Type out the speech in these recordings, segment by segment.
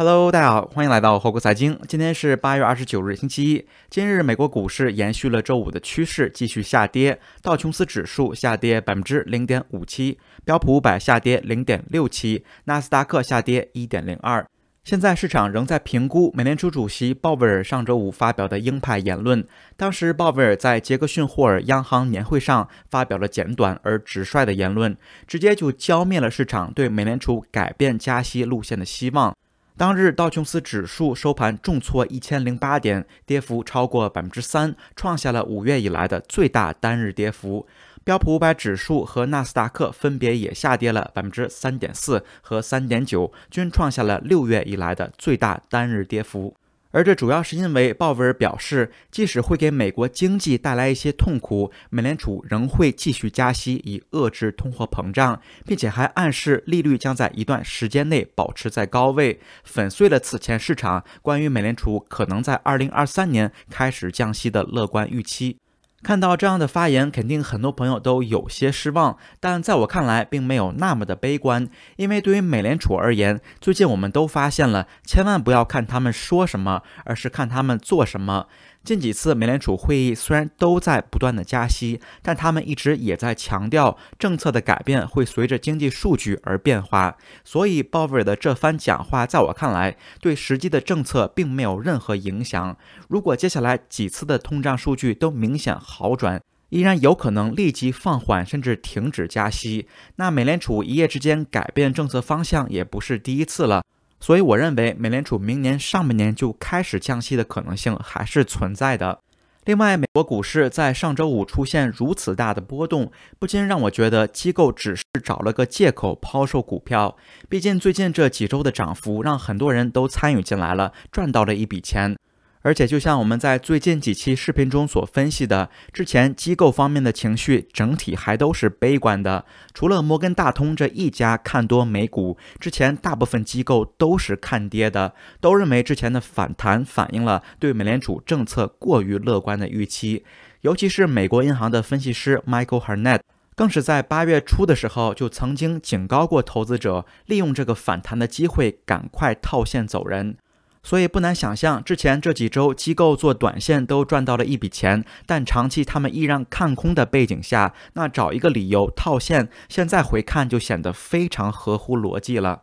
Hello，大家好，欢迎来到火锅财经。今天是8月29日，星期一。今日美国股市延续了周五的趋势，继续下跌。道琼斯指数下跌0.57%，标普500下跌0.67%，纳斯达克下跌1.02%。现在市场仍在评估美联储主席鲍威尔上周五发表的鹰派言论。当时鲍威尔在杰克逊霍尔央行年会上发表了简短而直率的言论，直接就浇灭了市场对美联储改变加息路线的希望。当日道琼斯指数收盘重挫1008点，跌幅超过3%，创下了5月以来的最大单日跌幅。标普500指数和纳斯达克分别也下跌了3.4%和3.9%，均创下了6月以来的最大单日跌幅。而这主要是因为鲍威尔表示，即使会给美国经济带来一些痛苦，美联储仍会继续加息以遏制通货膨胀，并且还暗示利率将在一段时间内保持在高位，粉碎了此前市场关于美联储可能在2023年开始降息的乐观预期。看到这样的发言，肯定很多朋友都有些失望，但在我看来并没有那么的悲观，因为对于美联储而言，最近我们都发现了，千万不要看他们说什么，而是看他们做什么。近几次美联储会议虽然都在不断的加息，但他们一直也在强调政策的改变会随着经济数据而变化，所以鲍威尔的这番讲话在我看来对实际的政策并没有任何影响。如果接下来几次的通胀数据都明显好转，依然有可能立即放缓甚至停止加息，那美联储一夜之间改变政策方向也不是第一次了。所以我认为美联储明年上半年就开始降息的可能性还是存在的。另外，美国股市在上周五出现如此大的波动，不禁让我觉得机构只是找了个借口抛售股票。毕竟最近这几周的涨幅让很多人都参与进来了，赚到了一笔钱。而且就像我们在最近几期视频中所分析的，之前机构方面的情绪整体还都是悲观的，除了摩根大通这一家看多美股，之前大部分机构都是看跌的，都认为之前的反弹反映了对美联储政策过于乐观的预期。尤其是美国银行的分析师 Michael Harnett，更是在8月初的时候就曾经警告过投资者，利用这个反弹的机会赶快套现走人。所以不难想象，之前这几周机构做短线都赚到了一笔钱，但长期他们依然看空的背景下，那找一个理由套现，现在回看就显得非常合乎逻辑了。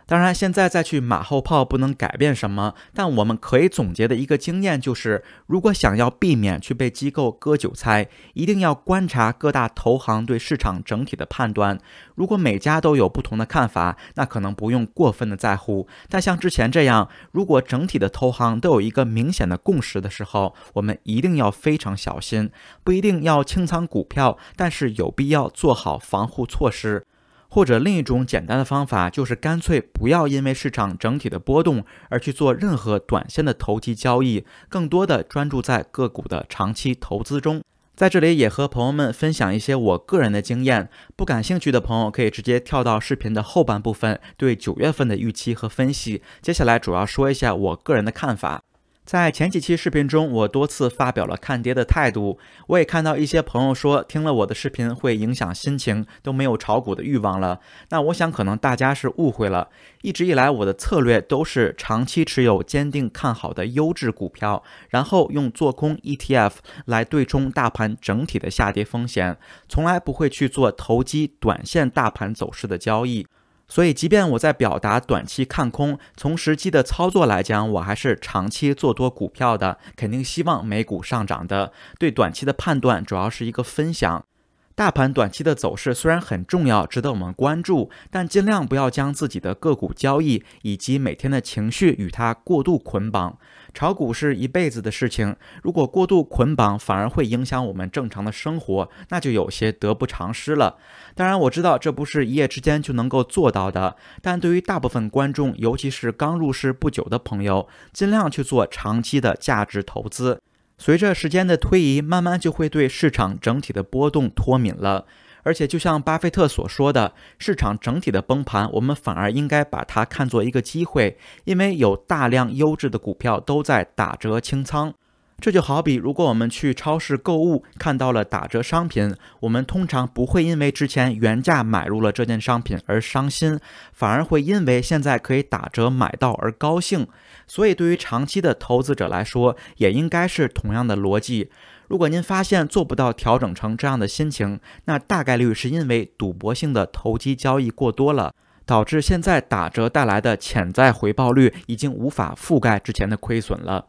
当然，现在再去马后炮不能改变什么，但我们可以总结的一个经验就是，如果想要避免去被机构割韭菜，一定要观察各大投行对市场整体的判断。如果每家都有不同的看法，那可能不用过分的在乎。但像之前这样，如果整体的投行都有一个明显的共识的时候，我们一定要非常小心，不一定要清仓股票，但是有必要做好防护措施。或者另一种简单的方法就是干脆不要因为市场整体的波动而去做任何短线的投机交易，更多的专注在个股的长期投资中。在这里也和朋友们分享一些我个人的经验，不感兴趣的朋友可以直接跳到视频的后半部分，对9月份的预期和分析。接下来主要说一下我个人的看法。在前几期视频中，我多次发表了看跌的态度。我也看到一些朋友说，听了我的视频会影响心情，都没有炒股的欲望了。那我想可能大家是误会了。一直以来我的策略都是长期持有坚定看好的优质股票，然后用做空 ETF 来对冲大盘整体的下跌风险，从来不会去做投机短线大盘走势的交易。所以即便我在表达短期看空，从实际的操作来讲，我还是长期做多股票的，肯定希望美股上涨的。对短期的判断主要是一个分享。大盘短期的走势虽然很重要，值得我们关注，但尽量不要将自己的个股交易以及每天的情绪与它过度捆绑。炒股是一辈子的事情，如果过度捆绑反而会影响我们正常的生活，那就有些得不偿失了。当然我知道这不是一夜之间就能够做到的，但对于大部分观众，尤其是刚入市不久的朋友，尽量去做长期的价值投资。随着时间的推移，慢慢就会对市场整体的波动脱敏了。而且就像巴菲特所说的，市场整体的崩盘，我们反而应该把它看作一个机会，因为有大量优质的股票都在打折清仓。这就好比，如果我们去超市购物，看到了打折商品，我们通常不会因为之前原价买入了这件商品而伤心，反而会因为现在可以打折买到而高兴。所以对于长期的投资者来说，也应该是同样的逻辑。如果您发现做不到调整成这样的心情，那大概率是因为赌博性的投机交易过多了，导致现在打折带来的潜在回报率已经无法覆盖之前的亏损了。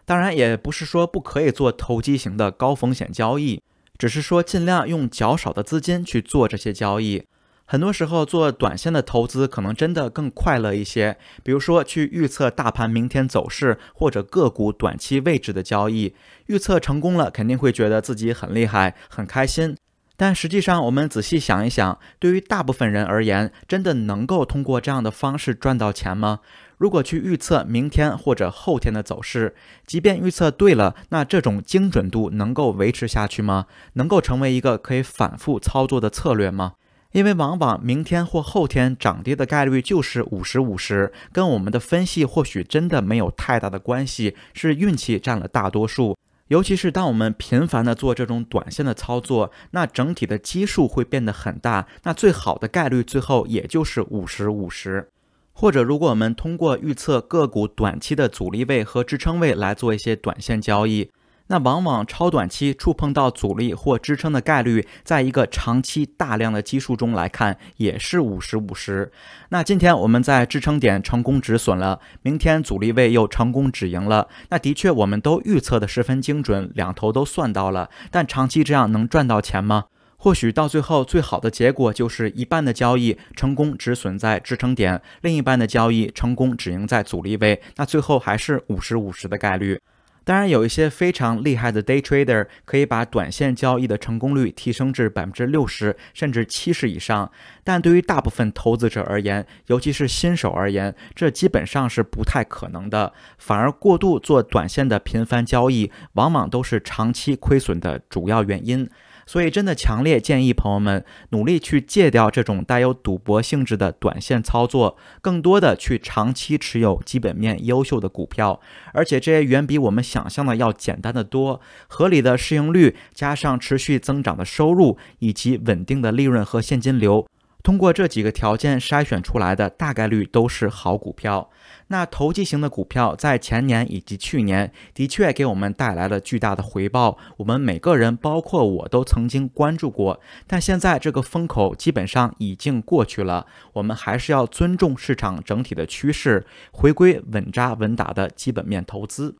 当然也不是说不可以做投机型的高风险交易，只是说尽量用较少的资金去做这些交易。很多时候做短线的投资可能真的更快乐一些，比如说去预测大盘明天走势或者个股短期位置的交易，预测成功了肯定会觉得自己很厉害很开心，但实际上我们仔细想一想，对于大部分人而言，真的能够通过这样的方式赚到钱吗？如果去预测明天或者后天的走势，即便预测对了，那这种精准度能够维持下去吗？能够成为一个可以反复操作的策略吗？因为往往明天或后天涨跌的概率就是50-50，跟我们的分析或许真的没有太大的关系，是运气占了大多数。尤其是当我们频繁的做这种短线的操作，那整体的基数会变得很大，那最好的概率最后也就是50-50。或者如果我们通过预测个股短期的阻力位和支撑位来做一些短线交易，那往往超短期触碰到阻力或支撑的概率，在一个长期大量的基数中来看也是50-50。那今天我们在支撑点成功止损了，明天阻力位又成功止盈了，那的确我们都预测的十分精准，两头都算到了，但长期这样能赚到钱吗？或许到最后最好的结果就是一半的交易成功止损在支撑点，另一半的交易成功止盈在阻力位，那最后还是50-50的概率。当然有一些非常厉害的 day trader 可以把短线交易的成功率提升至60%甚至70%以上，但对于大部分投资者而言，尤其是新手而言，这基本上是不太可能的，反而过度做短线的频繁交易往往都是长期亏损的主要原因。所以真的强烈建议朋友们努力去戒掉这种带有赌博性质的短线操作，更多的去长期持有基本面优秀的股票，而且这些远比我们想象的要简单的多，合理的市盈率加上持续增长的收入以及稳定的利润和现金流，通过这几个条件筛选出来的大概率都是好股票。那投机型的股票在前年以及去年的确给我们带来了巨大的回报，我们每个人包括我都曾经关注过，但现在这个风口基本上已经过去了，我们还是要尊重市场整体的趋势，回归稳扎稳打的基本面投资。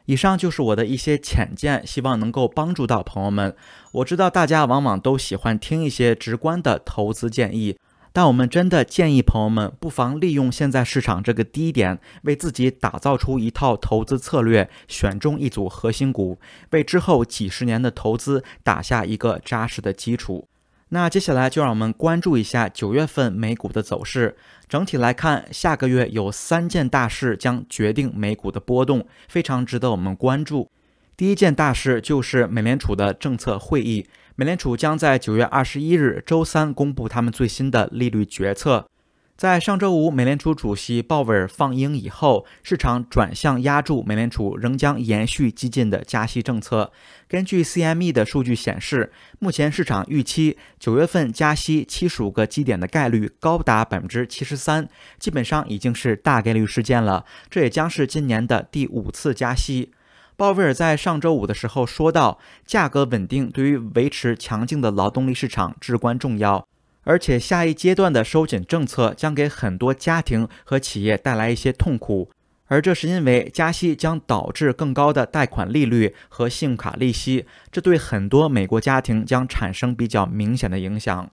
以上就是我的一些浅见，希望能够帮助到朋友们。我知道大家往往都喜欢听一些直观的投资建议，但我们真的建议朋友们不妨利用现在市场这个低点，为自己打造出一套投资策略，选中一组核心股，为之后几十年的投资打下一个扎实的基础。那接下来就让我们关注一下9月份美股的走势。整体来看，下个月有3件大事将决定美股的波动，非常值得我们关注。第一件大事就是美联储的政策会议，美联储将在9月21日周三公布他们最新的利率决策。在上周五美联储主席鲍威尔放鹰以后，市场转向押注美联储仍将延续激进的加息政策。根据 CME 的数据显示，目前市场预期9月份加息75个基点的概率高达 73%， 基本上已经是大概率事件了，这也将是今年的第5次加息。鲍威尔在上周五的时候说到，价格稳定对于维持强劲的劳动力市场至关重要，而且下一阶段的收紧政策将给很多家庭和企业带来一些痛苦，而这是因为加息将导致更高的贷款利率和信用卡利息，这对很多美国家庭将产生比较明显的影响。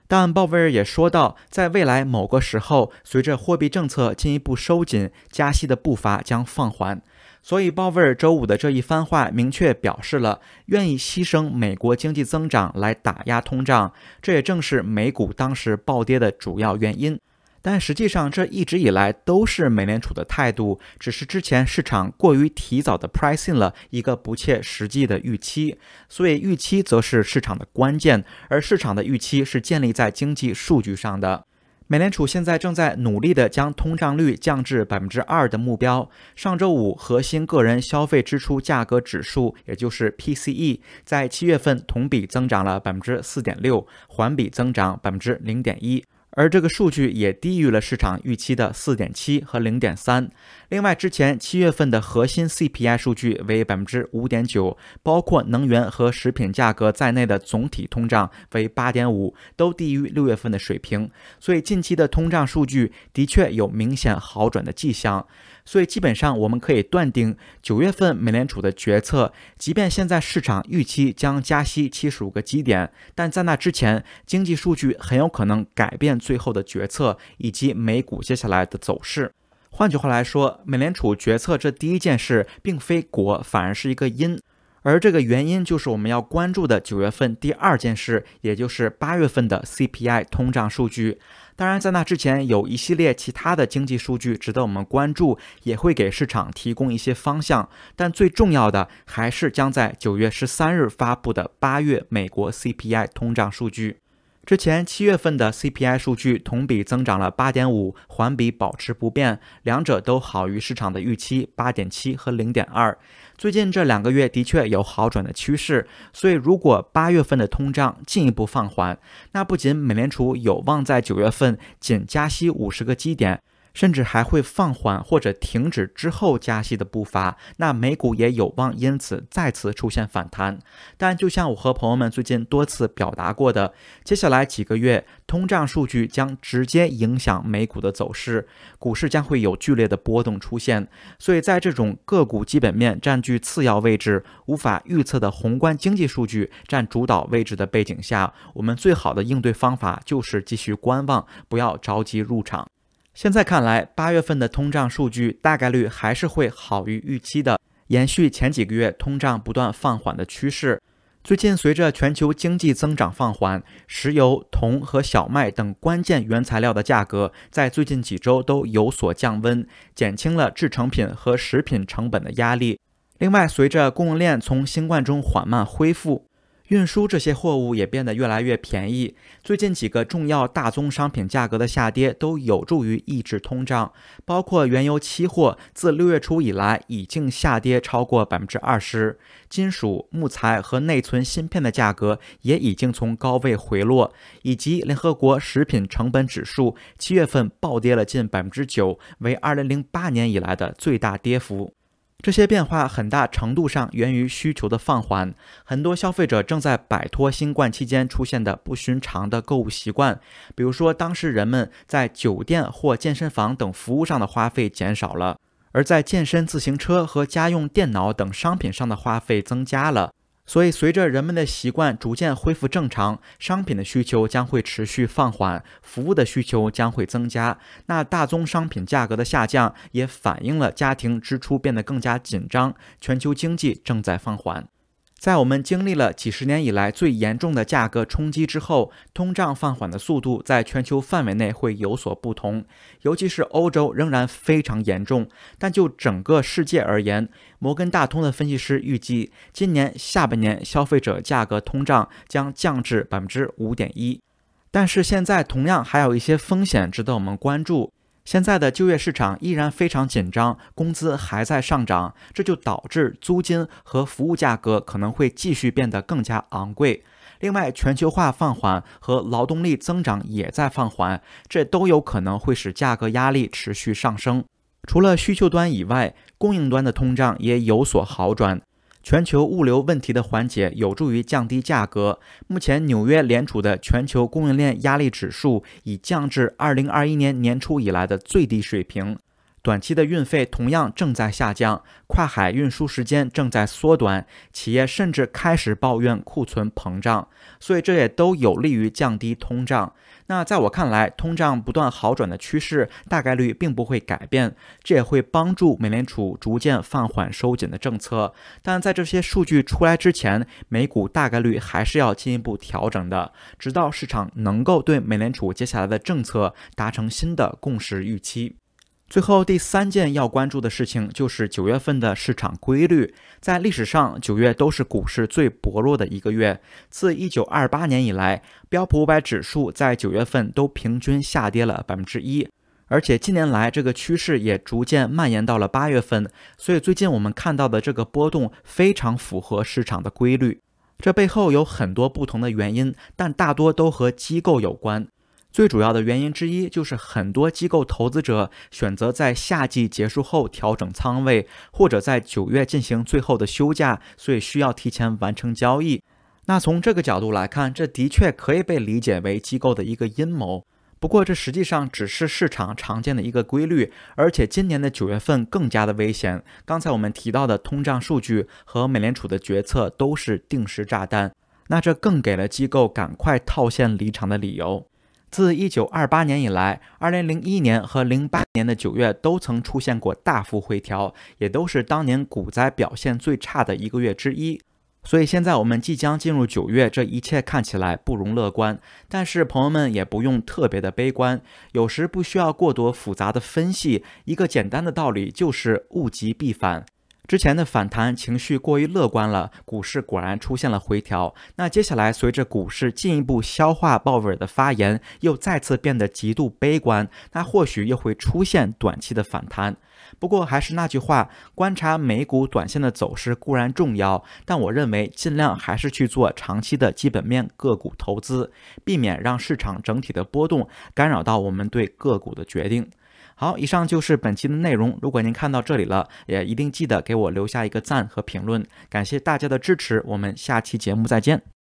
但鲍威尔也说到，在未来某个时候，随着货币政策进一步收紧，加息的步伐将放缓。所以鲍威尔周五的这一番话明确表示了愿意牺牲美国经济增长来打压通胀，这也正是美股当时暴跌的主要原因。但实际上这一直以来都是美联储的态度，只是之前市场过于提早的 price in 了一个不切实际的预期，所以预期则是市场的关键，而市场的预期是建立在经济数据上的。美联储现在正在努力地将通胀率降至2%的目标。上周五，核心个人消费支出价格指数，也就是 PCE， 在7月份同比增长了 4.6%， 环比增长 0.1%。而这个数据也低于了市场预期的 4.7 和 0.3。另外，之前7月份的核心 CPI 数据为 5.9%， 包括能源和食品价格在内的总体通胀为 8.5%， 都低于6月份的水平。所以近期的通胀数据的确有明显好转的迹象。所以基本上我们可以断定，9月份美联储的决策，即便现在市场预期将加息75个基点，但在那之前，经济数据很有可能改变最后的决策以及美股接下来的走势。换句话来说，美联储决策这第一件事并非果，反而是一个因。而这个原因就是我们要关注的9月份第二件事，也就是8月份的 CPI 通胀数据。当然，在那之前有一系列其他的经济数据值得我们关注，也会给市场提供一些方向。但最重要的还是将在9月13日发布的8月美国 CPI 通胀数据。之前7月份的 CPI 数据同比增长了 8.5%， 环比保持不变，两者都好于市场的预期 8.7 和 0.2。最近这2个月的确有好转的趋势，所以如果8月份的通胀进一步放缓，那不仅美联储有望在9月份仅加息50个基点，甚至还会放缓或者停止之后加息的步伐，那美股也有望因此再次出现反弹。但就像我和朋友们最近多次表达过的，接下来几个月通胀数据将直接影响美股的走势，股市将会有剧烈的波动出现。所以在这种个股基本面占据次要位置，无法预测的宏观经济数据占主导位置的背景下，我们最好的应对方法就是继续观望，不要着急入场。现在看来，8月份的通胀数据大概率还是会好于预期的，延续前几个月通胀不断放缓的趋势。最近随着全球经济增长放缓，石油、铜和小麦等关键原材料的价格在最近几周都有所降温，减轻了制成品和食品成本的压力。另外，随着供应链从新冠中缓慢恢复，运输这些货物也变得越来越便宜。最近几个重要大宗商品价格的下跌都有助于抑制通胀，包括原油期货自6月初以来已经下跌超过 20%， 金属、木材和内存芯片的价格也已经从高位回落，以及联合国食品成本指数7月份暴跌了近 9%， 为2008年以来的最大跌幅。这些变化很大程度上源于需求的放缓，很多消费者正在摆脱新冠期间出现的不寻常的购物习惯，比如说当时人们在酒店或健身房等服务上的花费减少了，而在健身自行车和家用电脑等商品上的花费增加了。所以随着人们的习惯逐渐恢复正常，商品的需求将会持续放缓，服务的需求将会增加。那大宗商品价格的下降也反映了家庭支出变得更加紧张，全球经济正在放缓。在我们经历了几十年以来最严重的价格冲击之后，通胀放缓的速度在全球范围内会有所不同，尤其是欧洲仍然非常严重。但就整个世界而言，摩根大通的分析师预计，今年下半年消费者价格通胀将降至 5.1%。但是现在同样还有一些风险值得我们关注。现在的就业市场依然非常紧张，工资还在上涨，这就导致租金和服务价格可能会继续变得更加昂贵。另外，全球化放缓和劳动力增长也在放缓，这都有可能会使价格压力持续上升。除了需求端以外，供应端的通胀也有所好转。全球物流问题的缓解有助于降低价格。目前，纽约联储的全球供应链压力指数已降至2021年年初以来的最低水平。短期的运费同样正在下降，跨海运输时间正在缩短，企业甚至开始抱怨库存膨胀，所以这也都有利于降低通胀。那在我看来，通胀不断好转的趋势大概率并不会改变，这也会帮助美联储逐渐放缓收紧的政策。但在这些数据出来之前，美股大概率还是要进一步调整的，直到市场能够对美联储接下来的政策达成新的共识预期。最后第3件要关注的事情就是9月份的市场规律。在历史上，9月都是股市最薄弱的一个月。自1928年以来，标普500指数在9月份都平均下跌了1%。而且近年来这个趋势也逐渐蔓延到了8月份，所以最近我们看到的这个波动非常符合市场的规律。这背后有很多不同的原因，但大多都和机构有关。最主要的原因之一就是很多机构投资者选择在夏季结束后调整仓位，或者在9月进行最后的休假，所以需要提前完成交易。那从这个角度来看，这的确可以被理解为机构的一个阴谋。不过这实际上只是市场常见的一个规律，而且今年的9月份更加的危险。刚才我们提到的通胀数据和美联储的决策都是定时炸弹，那这更给了机构赶快套现离场的理由。自1928年以来，2001年和08年的9月都曾出现过大幅回调，也都是当年股灾表现最差的一个月之一。所以现在我们即将进入9月，这一切看起来不容乐观。但是朋友们也不用特别的悲观，有时不需要过多复杂的分析，一个简单的道理就是物极必反。之前的反弹情绪过于乐观了，股市果然出现了回调。那接下来随着股市进一步消化鲍威尔的发言，又再次变得极度悲观，那或许又会出现短期的反弹。不过还是那句话，观察美股短线的走势固然重要，但我认为尽量还是去做长期的基本面个股投资，避免让市场整体的波动干扰到我们对个股的决定。好，以上就是本期的内容。如果您看到这里了，也一定记得给我留下一个赞和评论，感谢大家的支持，我们下期节目再见。